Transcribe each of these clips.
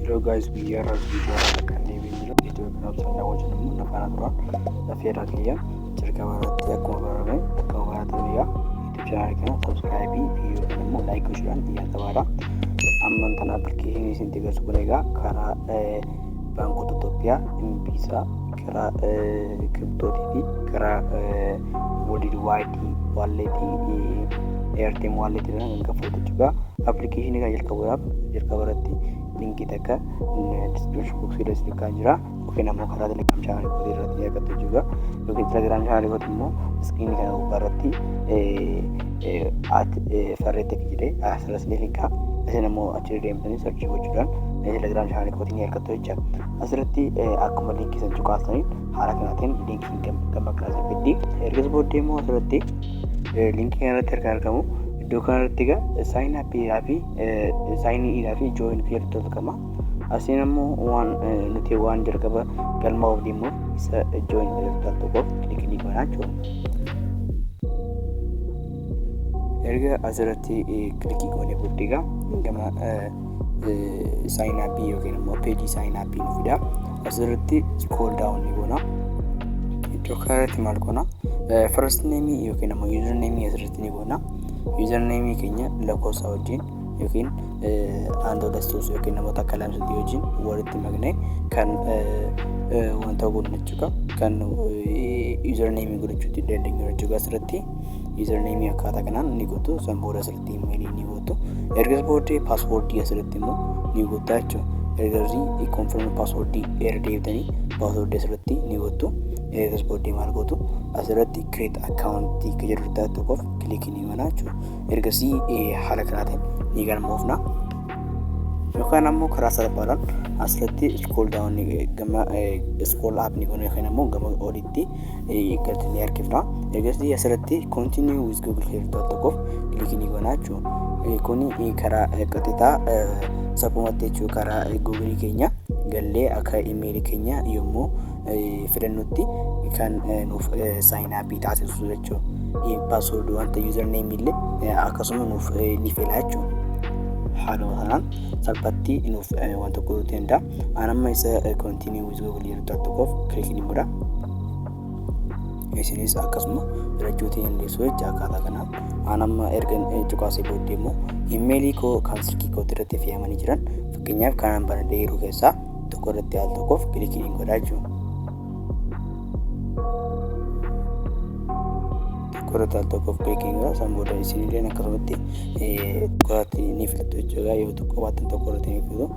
Hello guys, we are kan deebiin jira Itoophiyaa wajjin immoo afaan Afuraan lafeerraa kiyya jalqabaarratti akkuma barame akkuma baratame YouTube channel kana subscribe video kana immoo like gochuudhaan xiyyaatabaadha. Amma tan application isin tigarsu kun egaa karaa baankota Itoophiyaa M-Pesa karaa kiriptootii fi karaa Worldwide wallet Airtime wallet irraa kan kafaltu jechuudha. Application kana jalqabaarratti linkii takka description box irratti kan jira. Yookiin ammoo karaa Telegram channel kootii irratti argattu jechuudha. Yookiin Telegram channel kootii immoo screen kana gubbaarratti farreetti jedhee asirratti linkaa isin immoo achi deemtanii search gochuudhaan Telegram channel kootii ni argattu jechuudha. Asirratti akkuma linkii san cuqaasaniin haala kanaatiin linkiin gama kiraasii fiddi. Ergas booddee immoo asirratti linkii kanarratti argamu. Iddoo kanarratti egaa sign up fi sign in fi join jedhu argama. Asiin immoo nuti waan jalqaba galmaa'uuf deemnu isa join jedhu tokko kilikii goonaa jechuudha. Erga asirratti kilikii goonee booddee egaa gama sign up yookiin immoo page sign up nu fida. Asirratti scroll down ni goona. Iddoo kanarratti maal goona? First name yookiin immoo user name asirratti ni goona. Username keenya lakkoofsa wajjin yookiin handles yookiin namoota akka lamsatti wajjin walitti maknee kan wanta godhachuudha kan username godhachuutti dandeenyu jechuudha. Asirratti username akkaataa kanaan ni gootu. San booda asirratti email ni gootu. Ergas booddee password asirratti immoo ni gootu jechuudha. Ergasii confirm password erga deebitanii password asirratti ni gootu. Ergas booddee maal gootu? Asirratti create account jedhu tokkoof kilikii ni goona jechuudha. Ergasii haala kanaatiin ni galmoofna. Yookaan ammoo karaa salphaadhaan asirratti scroll down gama scroll up ni goona yookaan ammoo gama olitti galtee ni argifna. Ergasii asirratti continue with Google jedhu tokkoof kilikii ni goona jechuudha. Kuni karaa qaxxitaa salphumatti jechuudha. Karaa Google keenya gallee akka email keenya yommuu filannutti kan nuuf sign up taasisu jechuudha. Password wanta username illee akkasuma nuuf ni fila jechuudha. Haaluma kanaan salphatti nuuf wanta godhuu danda'a. Amma isa continue with Google jedhu tokkoof kilikii ni godha. Isinis akkasuma filachuutii dandeessu jecha akkaataa kanaan. Amma erga cuqaasee booddee immoo emailii koo kan silkii kootii irratti fe'amanii jiran fakkeenyaaf kanan banadhee yeroo keessaa tokko irratti al tokkoof kilikii ni godha jechuudha. Korata tokkoof kilikii godha. San booda isinillee akkasumatti tokkotti ni filattu jechuudha. Yoo tokko baatan tokko irratti ni filatu.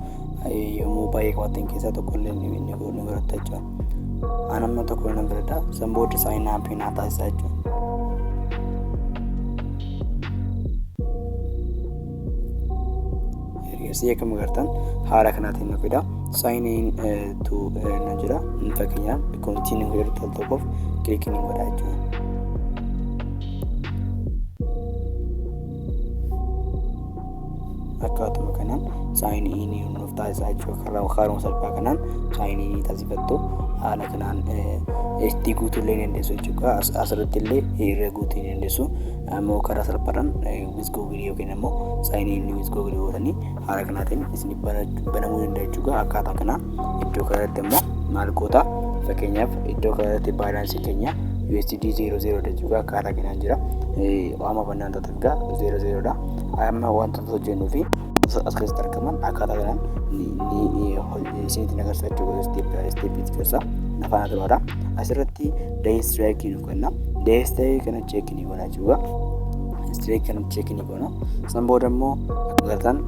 Yommuu baay'ee qabaatan keessaa tokko illee ni godhata jechuudha. Amma tokko nan filata. San booda sign up naa taasisa jechuudha. Ergasii akkuma agartan haala kanaatiin nu fida. Sign in to nan jira. Fakkeenyaaf continue jedhu tokkoof kilikii ni godha jechuudha. Akkaatuma kanaan sign in nuuf taasisaa jechuudha. Karaa salphaa kanaan sign in taasifattu haala kanaan itti guutuu illee dandeessu jechuudha. Asirratti illee irra guutuu ni dandeessu. Ammoo karaa salphaadhaan with Google yookiin ammoo sign in with Google gootanii haala kanaatiin isin banamuu danda'a jechuudha. Akkaataa kanaan iddoo kanatti immoo maal goota? Fakkeenyaaf iddoo kanatti baalaansii keenya USD 00 jechuudha. Akkaataa kanaan jira. Waama bannaan takka 00 dha. Amma wantoota hojjennuu fi as keessatti argaman akkaataa kanaan ni isinitti agarsiisa jechuudha. Step keessaa afaan Amaaraadha. Asirratti day strike ni goona. Day strike kana check ni goona jechuudha. Strike kana check ni goona. San booda immoo agartan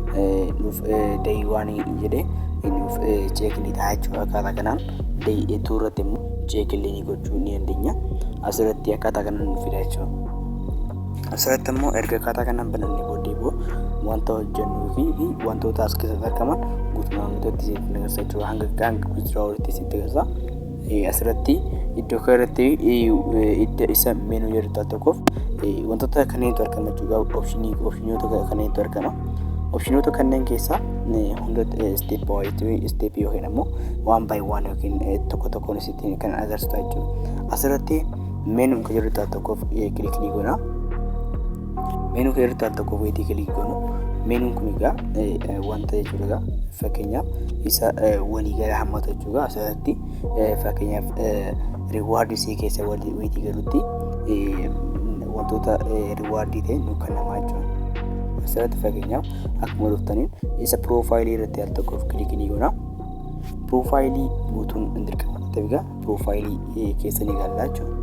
nuuf day 1 jedhee nuuf check ni ta'a jechuudha. Akkaataa kanaan day 2 irratti immoo check illee ni gochuu ni dandeenya. Asirratti akkaataa kanaan nuuf fida jechuudha. Asirratti immoo erga akkaataa kanaan banannee booddee wanta hojjennuu fi wantoota as keessatti argaman guutummaan guutuutti isinitti agarsiisa jechuudha. Hanga withdraw-itti isinitti agarsiisa. Asirratti iddoo kanarratti isa meenuu jedhu tokkoof wantoota kanneentu argama jechuudha. Opshinoota kanneentu argama. Opshinoota kanneen keessaa hunda step yookiin ammoo one by one yookiin tokko tokkoon isitti kan agarsiisa jechuudha. Asirratti meenuu jedhu tokkoof kilikii goona. Menu keessatti tokko weetii kilikii goonu Meenuun kun egaa wanta jechuudha. Fakkeenyaaf isa walii gala hammatu jechuudha. Asirratti fakkeenyaaf riwaardii isii keessa walii galutti wantoota riwaardii ta'e nu kennamaa jechuudha. Asirratti fakkeenyaaf akkuma dhuftaniin isa piroofaayilii irratti al tokkoof kilikii goona. Piroofaayilii guutuun hin dirqama. Egaa piroofaayilii keessa ni galla jechuudha.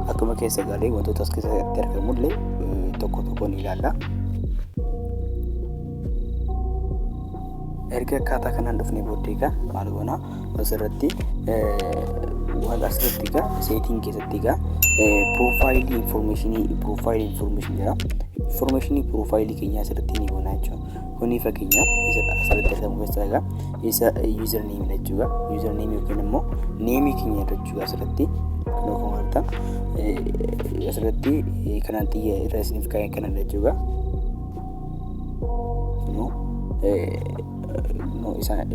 Akkuma keessa galee wantoota as keessatti argamullee tokko ni ilaalla. Erga akkaataa kanaan dhufnee booddee egaa maal goona asirratti waan asirratti egaa seetiin keessatti egaa piroofaayilii infoormeeshinii jira. Infoormeeshinii piroofaayilii keenyaa asirratti ni goona jechuudha. Kuni fakkeenyaaf asirratti argamu keessaa egaa isa yuuzar neemii jechuudha. Yuuzar neemii yookiin immoo neemii keenya jechuudha asirratti kan argamu asirratti kanaan irra isiniif kaa'ee kanan jechuudha.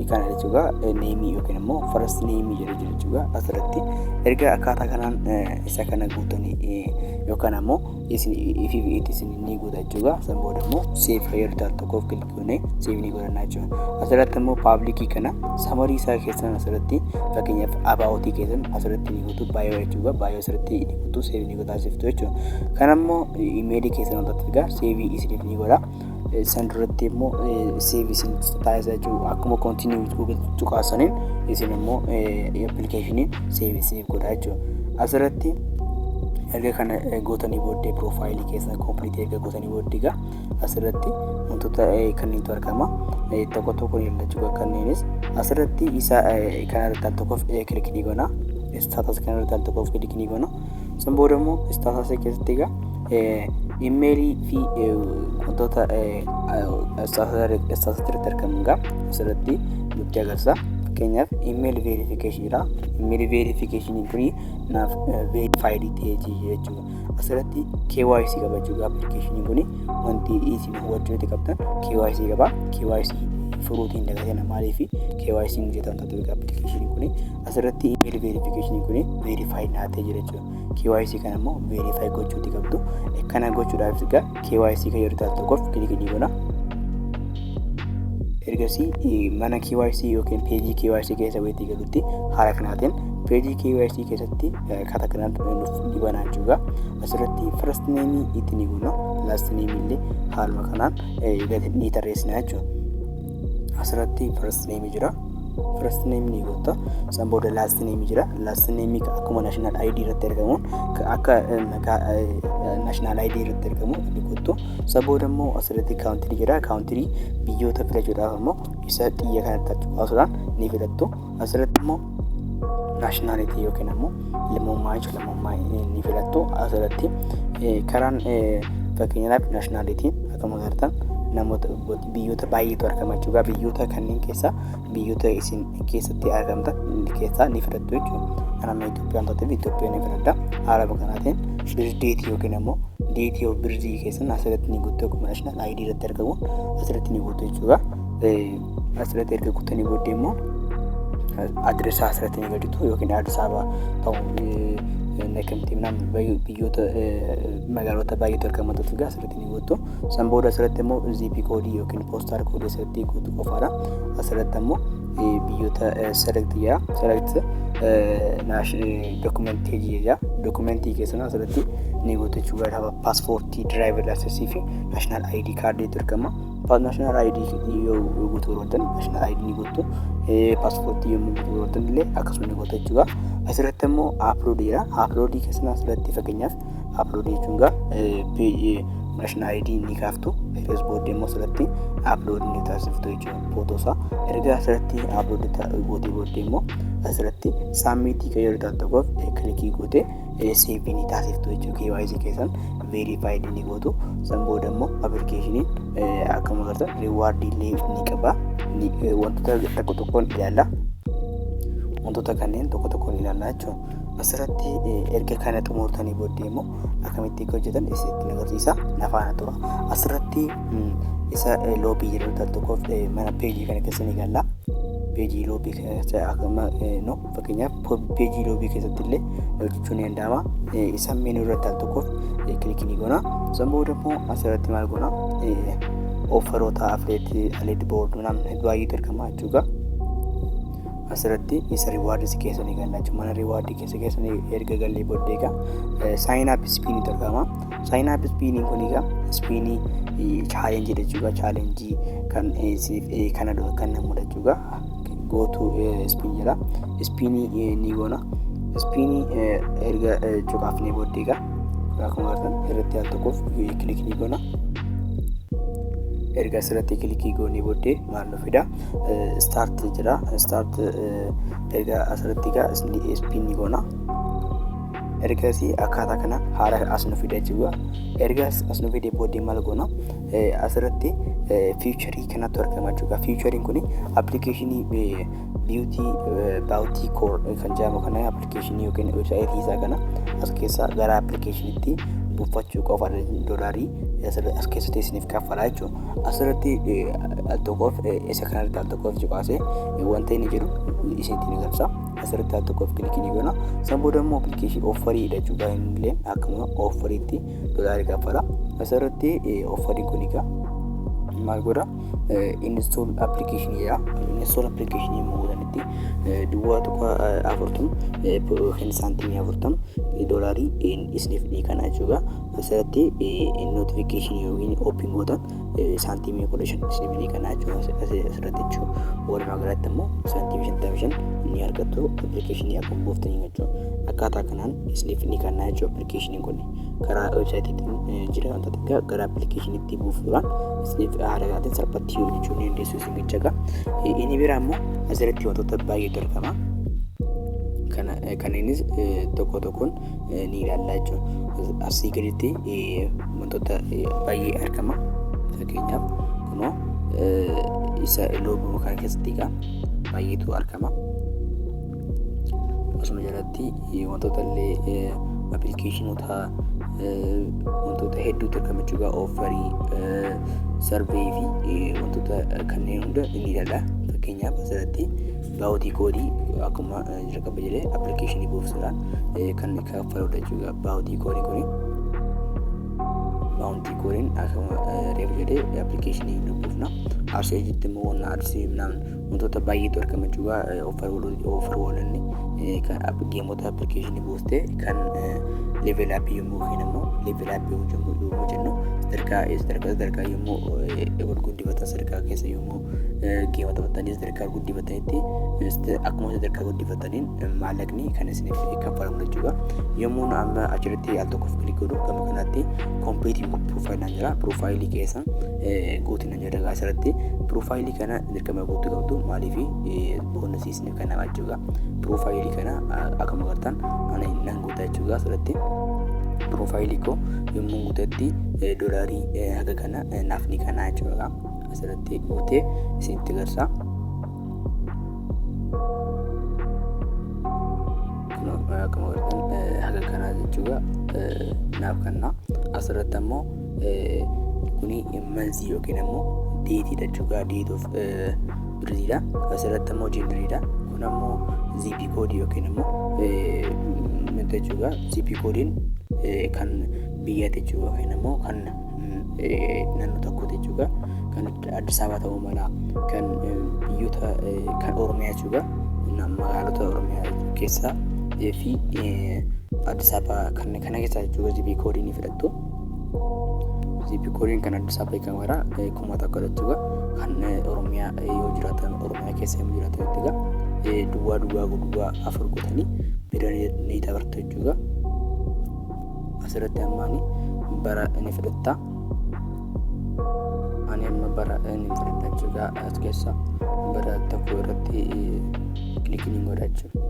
Kana jechuudha neemii yookiin immoo first neemii jedhu jechuudha asirratti. Erga akkaataa kanaan isa kana guutanii yookaan ammoo isin ni guuta jechuudha. San booda immoo seef fayyadamu tokkoof kilikuunee seef ni godhanna jechuudha. Asirratti immoo paabliikii kana samarii isaa keessan asirratti fakkeenyaaf abaawutii keessan asirratti ni guutu baay'oo jechuudha. Baay'oo asirratti ni guutu seef ni godhaasiftu jechuudha. Kana immoo imeelii keessan wantoota egaa seefii isiniif ni godha. San duratti immoo seef isin taasisaa jechuudha. Akkuma kontinuu Google tuqaasaniin isin immoo appilikeeshiniin seef godha jechuudha. Asirratti erga kana gootanii booddee piroofaayilii keessan kompiiliitii erga gootanii booddee egaa asirratti wantoota kanneentu argama. Tokko ilaallachuu kanneenis asirratti isa kanarratti al tokkoof kilikii goona. Istaatas kanarratti al tokkoof kilikii goona. San booda immoo istaatas keessatti egaa imeelii fi wantoota istaatistiirratti argamu egaa asirratti nutti agarsiisa. Fakkeenyaaf imeeli veerifikashiiniidha. Imeeli veerifikashiiniin kuni naaf veerifaayidii ta'ee jechuudha. Asirratti KYC qaba jechuudha. Appilikeeshiniin kuni wanti isin hubachuu qabdan KYC qaba. KYC furuutiin dagateen maaliif KYC hojjetan ta'uu appilikeeshiniin kuni asirratti imeeli veerifikashiiniin kuni veerifaayid naatee jira jechuudha. KYC kana immoo veerifaayid gochuuti qabdu. Kana gochuudhaaf egaa KYC kan yeroo tokkoof kilikii goona. Ergasii mana KYC yookiin peejii KYC keessa wayii galutti haala kanaatiin peejii KYC keessatti akkaataa kanaan ni banaa jechuudha. Asirratti first neemii itti ni goona. Last neemii illee haaluma kanaan ni tarreessina jechuudha. Asirratti first neemii jira. First name ni goota. San booda last name jira. Last name akkuma national ID irratti argamuun akka national ID irratti argamu ni gootu. San booda immoo asirratti country jira. Country biyyoota filachuudhaaf immoo isa xiyya kanatti baasuudhaan ni filattu. Asirratti immoo nationality yookiin immoo lammummaa ni filattu. Asirratti karaan fakkeenyaaf nationality akkuma agartan namoota biyyoota baay'eetu argama jechuudha. Biyyoota kanneen keessaa biyyoota isin keessatti argamtan keessaa ni filattu jechuudha. Kana Itoophiyaan ta'eef Itoophiyaan ni filadha. Haala kanaatiin birdeetii yookiin immoo deetii of birdii keessan asirratti ni guutuu akkuma naashinaal ID irratti argamu asirratti ni guutuu jechuudha. Asirratti erga guutanii booddee immoo adireessaa asirratti ni gaditu yookiin Addis Ababa ta'uu Naqamtee biyyoota magaalota baay'eetu argamatu asirratti ni guutu. San booda asirratti immoo ZP koodii yookiin poostaal koodii asirratti guutuu qofaadha. Asirratti immoo biyyoota selektii jira. Selektii dokumentii jira. Dokumentii keessan asirratti ni guutu jechuudha. Paaspoortii, diraayivar laayisensii fi naashinaal ID kaardiitu argama. Naashinaal ID yoo guutuu barbaadan naashinaal ID ni guutu. Paaspoortii yommuu guutuu barbaadan illee akkasuma ni guutu jechuudha. Asirratti immoo upload jira. Upload keessan asirratti fakkeenyaaf upload jechuun naashinaal ID ni kaaftu. Eegas booddee immoo asirratti upload ni taasiftu jechuudha. Footoosaa erga asirratti upload gootee booddee immoo asirratti saamiitii kan yeroo tokkoof kilikii gootee save ni taasiftu jechuudha. KYC keessan verified ni gootu. San booda immoo appilikeeshiniin akkuma agartan reward illee ni qaba. Wantoota tokkoon ilaalla. Wantoota kanneen tokkoon ilaalla jechuudha. Asirratti erga kana xumurtanii booddee immoo akkamitti hojjetan isinitti agarsiisa. Nafaana tura. Asirratti isa loobii jedhamu tokkoof mana peejii kana keessa ni galla. Peejii loobii keessa akkuma fakkeenyaaf peejii loobii keessatti illee hojjechuun ni danda'ama. Isa meenuu irratti tokkoof kilikii ni goona. San booda immoo asirratti maal goona? offeroota affiliate board namni baay'ee argama jechuudha. Asirratti isa reward keessa ni galla jechuudha. Mana reward keessa ni erga gallee booddee egaa sign up spin argama. Sign up spin kun egaa spin challenge jechuudha. Challenge kan kana dura kan namudha jechuudha. Go to spin jira. Spin ni goona. Spin erga cuqaafnee booddee egaa akkuma argan irratti al tokkoof click ni goona. Erga asirratti kilikii goonee booddee maal nu fida start jira. Start erga asirratti egaa spin ni goona. Ergasii akkaataa kana haala as nu fida jechuudha. Erga as nu fide booddee maal goona asirratti feature kanatu argama jechuudha. Featurein kun application beauty core kan jedhamu kana application yookiin website isaa kana as keessa gara application buufachuu qofa doolarii as keessatti isiniif kaffalaa jechuudha. Asirratti al tokkoof isa kanarratti al tokkoof cuqaasee wanta inni jedhu isinitti ni galcha. Asirratti al tokkoof kilikii ni goona. San booda immoo application offerii jechuudha. Inni akkuma offeriitti doolaarii kaffala. Asirratti offeriin kun egaa maal godha install application jedha. Install application yommuu godhanitti duwwaa tokko 40 kan saantimii 40 doolaarii isiniif ni kana jechuudha. Asirratti notification yookiin open gootan saantimii 15 isiniif ni kana jechuudha. Asirratti jechuudha. Walumaa galatti immoo saantimii 55 ni argattu application akkuma buuftanii jechuudha. Akkaataa kanaan isiniif ni kana jechuudha. Application kun karaa websiteetiin jira wanta ta'e gara application itti buufuudhaan isiniif haala gaatiin salphatti hojjechuun ni dandeessu isin jechuudha. Inni biraa immoo asirratti wantoota baay'eetu argama. Kan innis tokko tokkoon ni ilaalla jechuudha. Asii gaditti wantoota baay'ee argama. Fakkeenyaaf kunoo isa loogoo kana keessatti egaa baay'eetu argama. Asuma jalatti wantoota illee applicationota wantoota hedduutu argama jechuudha. Offerii survey fi wantoota kanneen hunda ni ilaalla. Fakkeenyaaf asirratti baawutii koodii akkuma jira qaba jedhee application buufuudhaan kan kaffaludha jechuudha. Baawutii koodii kun baawutii koodiin akkuma reefu jedhee application buufna. Asii jitti immoo wanna arsii wantoota baay'eetu argama jechuudha. Offeroonni kan geemota application buuftee kan level up yommuu kennamu level up yommuu jennu sadarkaa yommuu gurguddifatan sadarkaa keessa yommuu geemota taphatanii sadarkaa guddifatanitti akkuma sadarkaa guddifataniin maallaqni kan isiniif kaffalamu jechuudha. Yommuu amma achirratti al tokkoof kilik godhu gama kanatti complete profile jira. Profile keessa guutina jira. Asirratti profile kana dirqama guutuu qabdu maaliif boonusii isiniif kennama jechuudha. Profile kana akkuma agartan ani nan guutaa jechuudha. Asirratti profile koo yommuu guutetti doolaarii haga kana naaf ni kana jechuudha. Asirratti guutee isinitti agarsiisa. Akkuma agartan haga kana jechuudha naaf kanna. Asirratti ammoo kuni manzii yookiin ammoo deetiidha jechuudha. Date of birriidha. Asirratti ammoo jenderiidha. Kun ammoo zip koodii yookiin ammoo jechuudha. Zip koodiin kan biyya jechuudha yookiin ammoo kan naannoo tokko jechuudha. Kan Addis Ababa ta'uu mala kan biyyoota kan Oromiyaa jechuudha. Magaalota Oromiyaa keessaa fi Addis Ababa kana keessaa jechuudha. Zip koodii ni fudhattu. Zip koodiin kan Addis Ababa kan wara kuma tokko jechuudha. Kan Oromiyaa yoo jiraatan Oromiyaa keessa yoo jiraatan jechuudha. Duwwaa afur godhanii bira ni dabartu jechuudha. Asirratti ammaani bara inni fudhatta. Ani amma bara inni fudhatta jechuudha. As keessa bara tokko irratti kilikii godha jechuudha.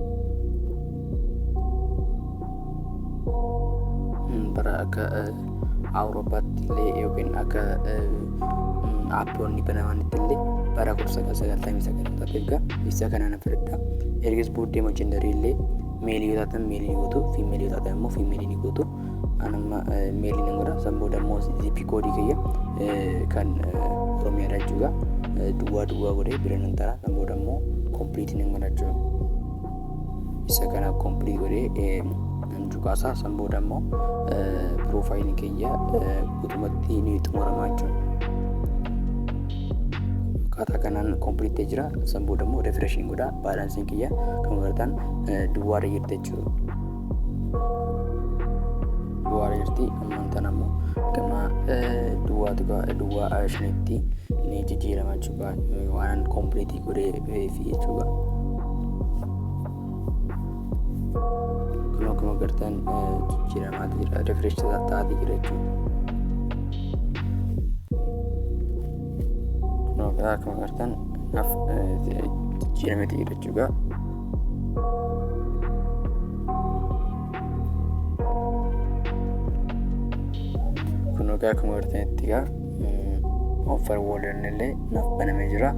Bara akka Awuroopaatti illee yookiin akka aappoonni banamanitti illee bara 1999 ta'eef isa kanaan fudhadha. Ergas booddee mojendarii illee meelii yoo taatan meelii gootu fiimeelii yoo taatan immoo fiimeelii ni gootu. Anamma meelii nan godha. San booda immoo zip koodii kiyya kan Oromiyaa jechuudha. Duwwaa godhee bira nan tara. San booda immoo complete nan godha jechuudha. Isa kana complete godhee cuqaasaa. San booda immoo profile kiyya guutumatti ni xumurama jechuudha. akkaataa kanaan kompiiliitee jira. San booda immoo refreshiin godha. Baalaansiin kiyya kan agartan duwwaarra jirti jechuudha. Duwwaarra jirti. Ammantaan ammoo gama duwwaa shanitti ni jijjiirama jechuudha. Waan kompiiliitii godhee fi jechuudha. Kun akkuma agartan jijjiiramaa jira. Refresh taatee jira jechuudha. Akkuma agartan jijjiiramee jira jechuudha. Kun akkuma agartanitti offer walleen illee naaf banamee jira.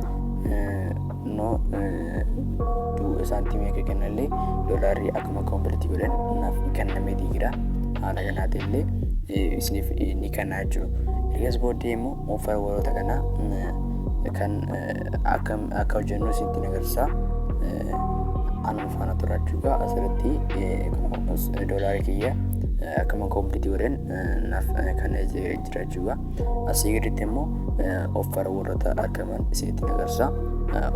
Saantimii akka kennallee doolaarri akkuma kompiiliitii godhan naaf kennamee jira. Haala kanaatiin illee isiniif ni kennaa jechuudha. Ergas booddee immoo offer waloota kanaa kan akka hojjennu isinitti agarsiisa. Anuma faana tura jechuudha. Asirratti doolaarri kiyya akkuma kompiiliitii godhan naaf kennamee jira jechuudha. Asii gaditti immoo offer waloota argaman isinitti agarsiisa.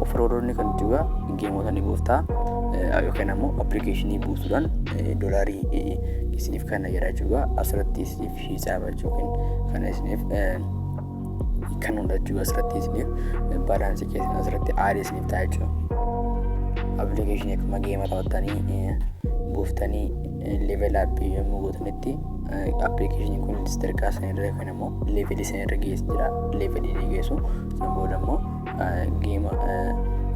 Offer waloonni kan jechuudha geemota ni buuftaa yookaan ammoo appilikeeshinii buusuudhaan doolaarii isiniif kenna jedha jechuudha. Asirratti isiniif hisaaba jechuudha kan isiniif kan hunda jechuudha. Asirratti isiniif baalaansii keessan asirratti aadee isiniif ta'a jechuudha. Appilikeeshinii akkuma geema taphattanii buuftanii level aappii yommuu gootanitti appilikeeshiniin kun sadarkaa sanarra yookaan ammoo levelii sanarra geessu jira. Levelii ni geessu. San booda immoo geema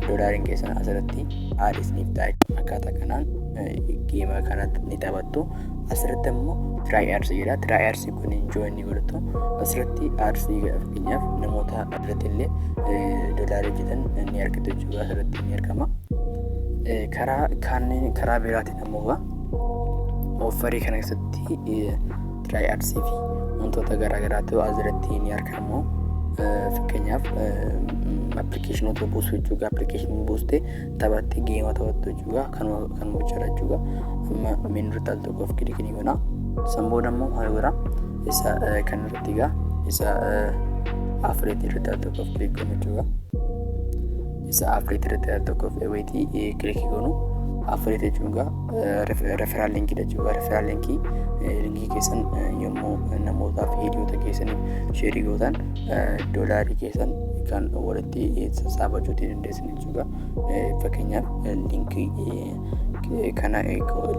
doolaariin keessan asirratti aadee isiniif ta'a. Akkaataa kanaan geema kanatti ni taphattu. Asirratti immoo tiraayarsi jedha. Tiraayarsi kun join ni godhatu. Asirratti aarsi fakkeenyaaf namoota irratti illee doolaarii hojjetan ni argatu jechuudha. Asirratti ni argama. Karaa biraatiin ammoo offarii kana keessatti tiraayaarsii fi wantoota garaagaraatu asirratti ni argamu. Fakkeenyaaf appilikeeshinoota buusuu jechuudha. Appilikeeshinii buustee taphattee geema taphattu jechuudha. Kan hojjeta jechuudha. Amma meenirratti al tokkoof kilikii goona. San booda immoo maal godha? Isa kan irratti isa afreetii irratti al tokkoof kilikii goona jechuudha. Isa afreetii irratti al tokkoof weetii kilikii goonu. Afreetii jechuun referaal linkii jechuudha. Referaal linkii keessan yommuu namootaaf hiriyoota keessaniif sheerii gootan doolaarii keessan kan walitti sassaabachuu dandeessan jechuudha. Fakkeenyaaf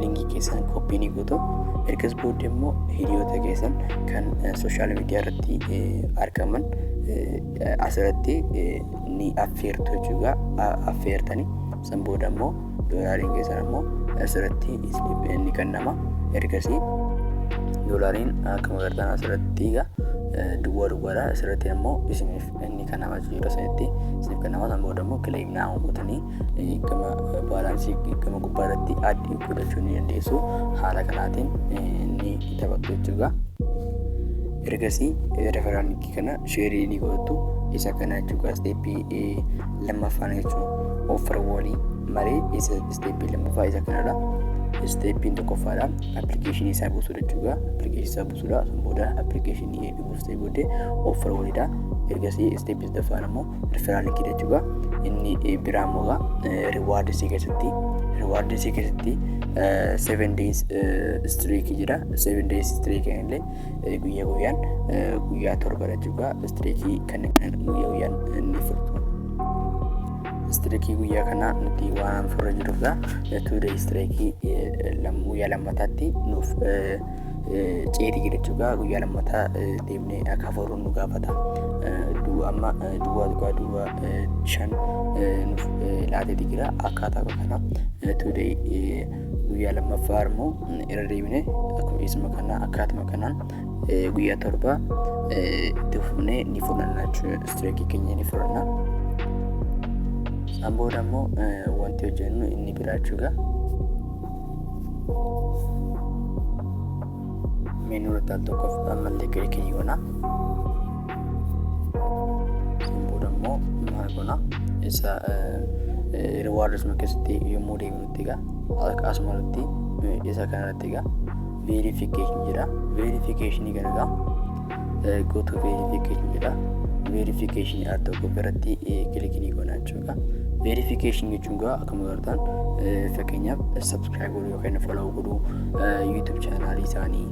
linkii keessan koppii ni gootu. Ergas booddee immoo hiriyoota keessan kan sooshaal miidiyaa irratti argaman asirratti ni affeertu jechuudha. Affeertanii san booda immoo doolaariin keessan immoo asirratti ni kennama. Ergasii doolaariin akkuma agartan asirratti duwwaadha. Asirratti immoo isiniif ni kennama jechuudha. Sanitti isiniif kennama. San booda immoo kileem naa uummatanii gama baalaansii gama gubbaa irratti adii godhachuu ni dandeessu. Haala kanaatiin ni taphattu jechuudha. Ergasii referaal linkii kana sheerii ni godhatu. Isa kana jechuudha steeppii lammaffaan jechuudha. Offer walii malee steeppii lammaffaa isa kanadha. Steeppiin tokkoffaadha. Appilikeeshinii isaa buusuu jechuudha. Appilikeeshinii isaa buusuudha. San booda appilikeeshinii buustee booddee offer waliidha. Ergasii steeppii sadaffaan immoo referaal linkii jechuudha. Inni biraa immoo riwaardisii keessatti 7 days streak jira. 7 days streak illee guyyaa torba jechuudha. Streakii kan guyyaan ni furtu. Streakii guyyaa kana nuti waan furra jirudha. 2 days streakii guyyaa lammataatti nuuf ceetii jechuudha. Guyyaa lammataa deemnee akka furuun nu gaafata. Amma duwwaa 5 nuuf laateeti jira. Akkaataa kana 2 day guyyaa lammaffaa immoo irra deemnee akkuma isma kana akkaatuma kanaan guyyaa torba itti fufnee ni fudhanna jechuudha. Streakii keenya ni fudhanna. San booda immoo wanti hojjennu inni biraa jechuudha. Meenuu irratti al tokkoof ammallee kilikii goona. San booda immoo maal goona? Isa riwaardisuma keessatti yommuu deemnutti asumarratti isa kanarratti verification jira. Verificationii kana gootu verification jira. verification al tokko irratti kilikii ni goona jechuudha. Verification jechuun akkuma agartan fakkeenyaaf subscribe godhuu yookaan follow godhuu YouTube channel isaanii,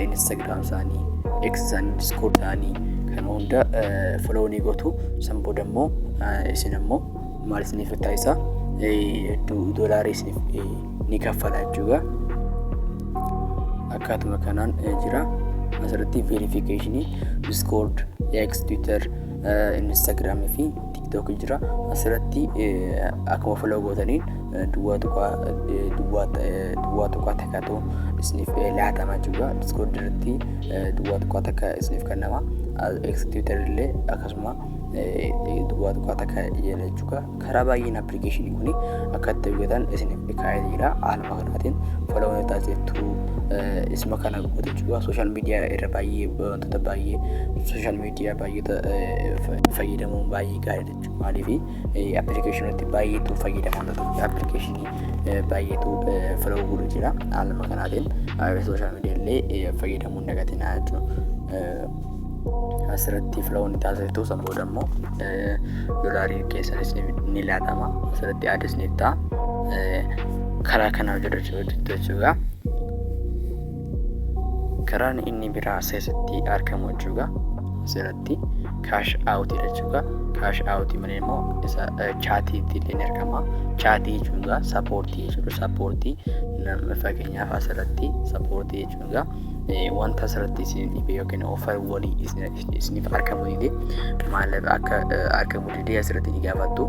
Instagram isaanii, X isaanii, Discord isaanii kan hunda follow ni gootu. San booda immoo isin immoo maal isiniif taasisaa doolaarii isiniif ni kaffala jechuudha. Akkaatuma kanaan jira. Asirratti verification Discord, X, Twitter, Instagram fi TikTok jira. Asirratti akkuma follow gootaniin duwwaa tokko takkaatu isiniif laatama jechuudha. Discord irratti duwwaa tokko takka isiniif kennama. X, Twitter illee akkasuma duwwaa tokko takka jedha jechuudha. Karaa baay'een appilikeeshinii kuni akka itti hojjetan isiniif kaa'ee jira. Haaluma kanaatiin follow ni taasiftu. Isma kana goote jechuudha. Social media irra baay'ee wantoota baay'ee social media baay'ee fayyadamuun baay'ee gaariidha jechuudha. Maaliif appilikeeshinooti baay'eetu fayyadamu. Appilikeeshinii baay'eetu follow godhu jira. Haaluma kanaatiin social media illee fayyadamuun dagatinaa jechuudha. Asirratti follow ni taasiftu. San booda immoo doolaarii keessanis ni laatama. Asirratti addis ni ta'a. Karaa kanaa jechuudha. Karaan inni biraa keessatti argamu jechuudha. Asirratti cash out jechuudha. Cash out malee immoo isa chaatii illee argama. Chaatii jechuudha sappoortii jechuudha. Sappoortii fakkeenyaaf asirratti sappoortii jechuudha. Wanta asirratti isin dhibee yookiin offer walii isiniif argamu dide maal akka argamu dide asirratti ni gaafattu.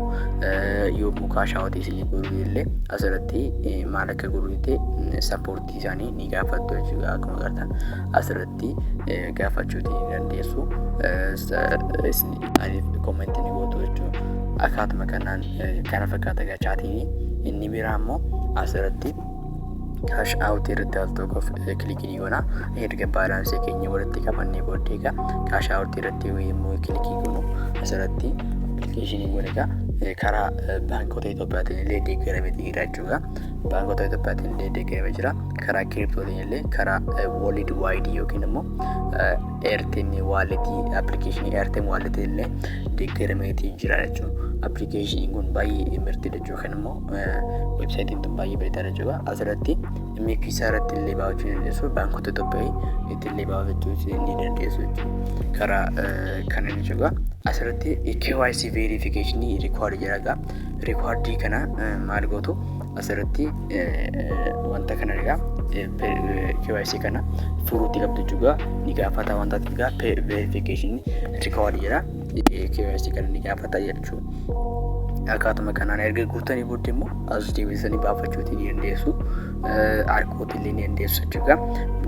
Yommuu cash out isin godhu illee asirratti maal akka godhu dide sappoortii isaanii ni gaafattu jechuudha. Akkuma agartan asirratti gaafachuu ni dandeessu. Isin comment ni gootu jechuudha. Akkaatuma kanaan kana fakkaata chaatiin. Inni biraa immoo asirratti cash out irratti al tokko kilikii goona. Erga baalaansii keenya walitti qabannee booddee cash out irratti immoo kilikii goonu. Asirratti appilikeeshinii godhega karaa baankota Itoophiyaatiin illee deeggaramee jira jechuudha. Baankota Itoophiyaatiin illee deeggaramee jira. Karaa kiriptootiin illee karaa wallet wide yookiin immoo Airtel wallet appilikeeshinii Airtel wallet illee deeggaramee jira jechuudha. Appilikeeshiniin kun baay'ee mirti jechuudha. Kan immoo websaayitiin tun baay'ee beektaa jechuudha. Asirratti MPS irratti illee baafachuu ni dandeessu. Baankota Itoophiyaa illee baafachuu ni dandeessu jechuudha. Karaa kana jechuudha. Asirratti KYC verification record jedhaga. Record kana maal gootu asirratti wanta kana egaa KYC kana furuutti qabdu jechuudha. Ni gaafata wanta tigaa verification record jedha. KYC kana ni gaafata jechuudha. Akkaatuma kanaan erga guutanii booddee immoo as deebisanii baafachuu ni dandeessu. Argooti illee ni dandeessu jechuudha.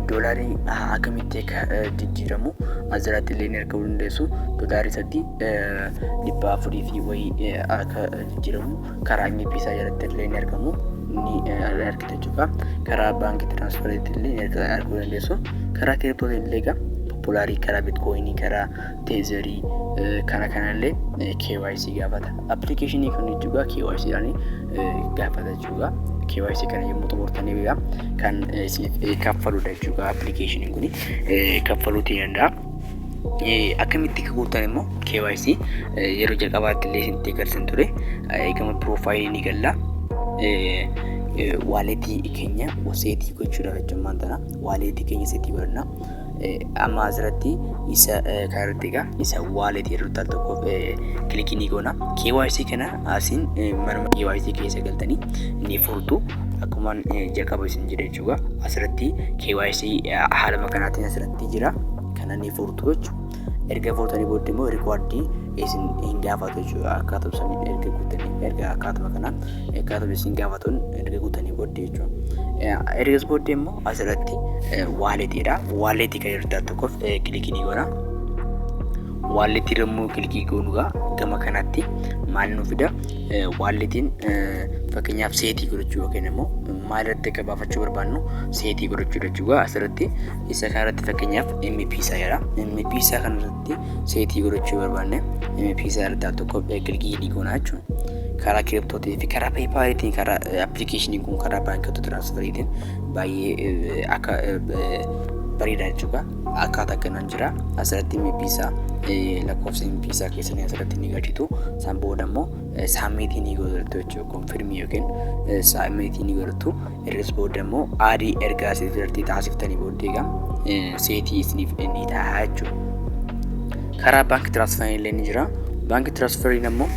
Doolaarii akkamitti akka jijjiiramu asirratti illee ni argamuu dandeessu. Doolaarii 3,400 fi wayii akka jijjiiramu karaa MPS jalatti illee ni argamu. Ni argite jechuudha. Karaa baankii tiraansferiitti illee ni arguu dandeessu. Karaa kiriptootii illee populaarii karaa bitcoinii karaa teezerii kana illee KYC gaafata. Appilikeeshinii kun jechuudha KYC dhaan gaafata jechuudha. KYC kana yommuu xumurtanii beekaa kan kaffaludha jechuudha. Appilikeeshiniin kun kaffaluutii danda'a. Akkamitti guutan immoo KYC yeroo jalqabaatti illee isin agarsiisan ture. Gama piroofaayilii ni galla. Waaletii keenya seetii gochuudha jechuun maantana waaletii keenya seetii godhanna. Amma asirratti isa kaarratti egaa isa waaletii irratti al tokko kilikii ni goona. KYC kana asiin mana KYC keessa galtanii ni furtu. Akkuma jalqaba isin jedha jechuudha. Asirratti KYC haaluma kanaatiin asirratti jira. Kana ni furtu jechuudha. Erga furtanii booddee immoo rikoordii isin hin gaafatu jechuudha. Akkaataa isaanii erga guutanii erga akkaatuma kanaan akkaataa isin gaafatuun erga guutanii booddee jechuudha. Ergas booddee immoo asirratti waaletiidha. Waaletii kan irratti tokkoof kilikii ni goona. Waaletii immoo kilikii goonugaa gama kanatti maal nu fida? Waaletiin fakkeenyaaf seetii godhachuu yookiin immoo maal irratti akka baafachuu barbaannu seetii godhachuu jechuudha. Asirratti isa kanarratti fakkeenyaaf MPS jedha. MPS kanarratti seetii godhachuu barbaanne MPS irratti tokko kilikii ni goona jechuudha. Karaa kiriptootii fi karaa PayPal karaa appilikeeshinii kun karaa baankota tiraansferiitiin baay'ee akka bareeda jechuudha. Akkaataa kanaan jira. Asirratti mippiisaa lakkoofsa mippiisaa keessanii asirratti ni galchitu. San booda immoo saameetii ni godhatu jechuudha. Konfirmii yookiin saameetii ni godhatu. Irras booda immoo aadii ergaa asirratti taasiftanii booddee seetii isiniif ni ta'a jechuudha. Karaa baankii tiraansfarii illee ni jira. Baankii tiraansfariin immoo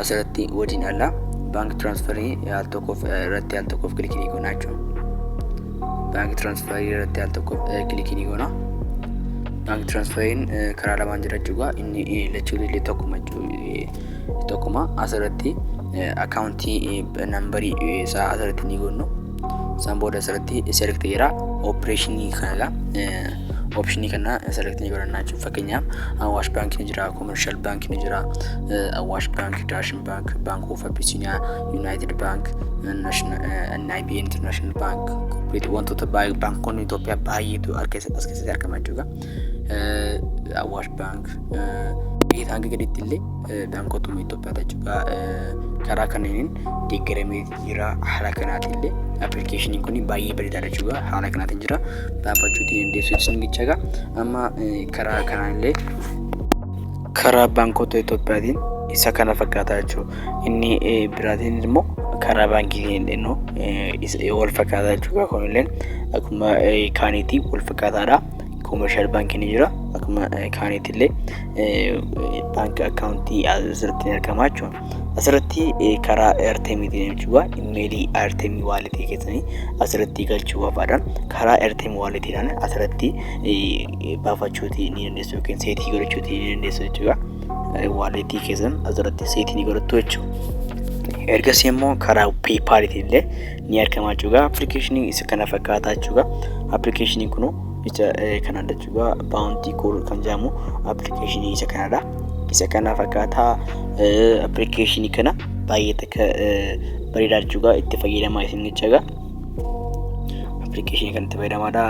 asirratti waliin ala. Baankii tiraansfarii al tokkoof irratti al tokkoof kilikii goona jechuudha. Baankii tiraansfarii irratti al tokkoof kilikii goona. Baankii tiraansfariin karaa lamaan jira jechuudha. Inni lachuu illee tokkuma asirratti akaawuntii nambarii isaa asirratti ni goonu. San booda asirratti select jira. Opereeshinii kana optionii kana select ni godhanna jechuudha. Fakkeenyaaf Awaash Bank ni jira, Commercial Bank ni jira, Awaash Bank, Dashin Bank, Bank of Abyssinia, United Bank, NIB International Bank, Corporate wantoota baankonni Itoophiyaa baay'eetu as keessatti argama jechuudha. Awaash Bank hanga gaditti illee baankotuma Itoophiyaa jechuudha. Karaa kananiin deeggaramee jira. Haala kanaatiin illee appilikeeshiniin kun baay'ee bareedaadha jechuudha. Haala kanaatiin jira. Baafachuutiin dandeessu isin gichaga. Amma karaa kanaan illee karaa baankota Itoophiyaatiin isa kana fakkaata jechuudha. Inni biraatiin immoo karaa baankii dhennoo wal fakkaata jechuudha. Kunillee akkuma kaaniitii wal fakkaataadha. Commercial Bank ni jira. Akkuma kaaniitii illee bank akaawuntii asirratti argama jechuudha. Asirratti karaa Airtime jechuudha. Emailii Airtime wallet keessanii asirratti galchuu barbaaddan karaa Airtime walletidhaan asirratti baafachuuti ni dandeessu yookiin seetii godhachuuti ni dandeessu jechuudha. Wallet keessan asirratti seetii ni godhattu jechuudha. Ergasii immoo karaa PayPal illee ni argama jechuudha. Appilikeeshinii isa kana fakkaata jechuudha. Appilikeeshiniin kun isa kanadha jechuudha. Bounty Call kan jedhamu appilikeeshinii isa kanadha. Isa kana fakkaata appilikeeshinii kana baay'ee takka bareedaa jechuudha. Itti fayyadamaa isin jechuudha. Appilikeeshinii kana itti fayyadamaadha.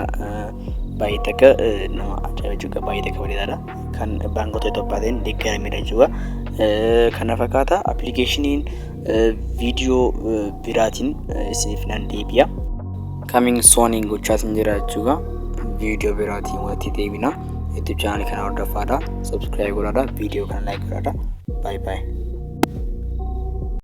Baay'ee takka nama ajaa'iba jechuudha. Baay'ee takka bareedaadha. Kan baankota Itoophiyaatiin deeggaramedha jechuudha. Kana fakkaata appilikeeshiniin viidiyoo biraatiin isiniif nan deebi'a. Coming soon gochaatiin jira jechuudha. Viidiyoo biraatiin walitti deebina. YouTube channel kana hordofaa, subscribe godhaa, video kana like godhaa. Bye bye.